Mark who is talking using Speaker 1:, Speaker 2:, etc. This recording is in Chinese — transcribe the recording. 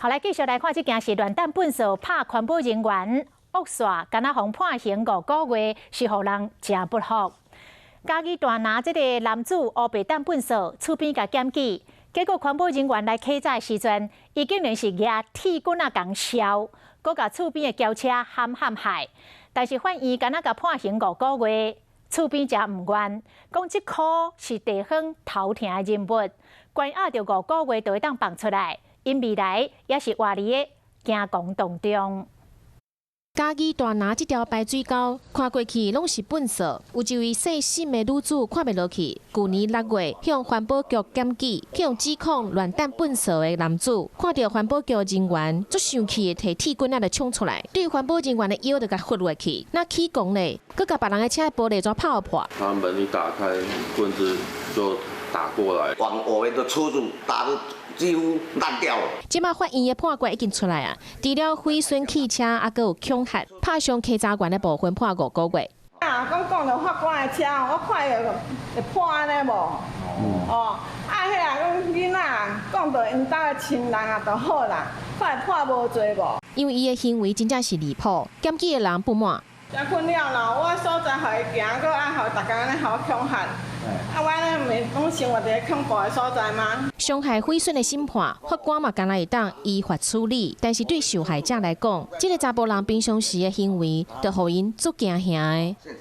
Speaker 1: 后来继续来看这件事，乱弹本色拍环保人员恶煞，敢若互判刑5个月，是互人真不服。嘉义大拿这个男子乌白弹本色，厝边甲检举，结果环保人员来客载时阵，伊竟然是举铁棍啊共烧，搁甲厝边的轿车陷害。但是法院敢若甲判刑5个月，厝边则唔愿，讲这颗是地方头疼的人物，关押着5个月就会当放出来。 因未来也是活里的惊讲当中。
Speaker 2: 嘉义大拿这条排水沟，看过去拢是粪扫，有一位细心的女子看袂落去。去年6月向环保局检举，向指控乱弹粪扫的男子，看到环保局人员足生气的摕铁棍仔就冲出来，对环保人员的腰就甲挥落去，那起讲咧，佮甲别人的车玻璃纸泡破。
Speaker 3: 他门一打开，棍子就打过来，
Speaker 4: 往我们的车子打得几乎烂掉了。
Speaker 2: 即马法院的判决已经出来啊，除了毁损汽车，还佫有恐吓、拍伤稽查员的部分判5个月。
Speaker 5: 讲到法官的车，我看会判安尼无？哦，迄讲囡仔讲到因家的亲人啊，就好啦，看会判无罪无？
Speaker 2: 因为伊的行为真正是离谱，检举的人不满。
Speaker 5: 真困扰咯，我所在互伊行，搁爱互大家安尼互我恐吓，我安尼毋是讲生活伫恐怖的所在吗？
Speaker 2: 伤害毁损的审判，法官嘛，干来会当依法处理。但是对受害者来讲，这个查甫人平常时的行为，就互因足惊吓的。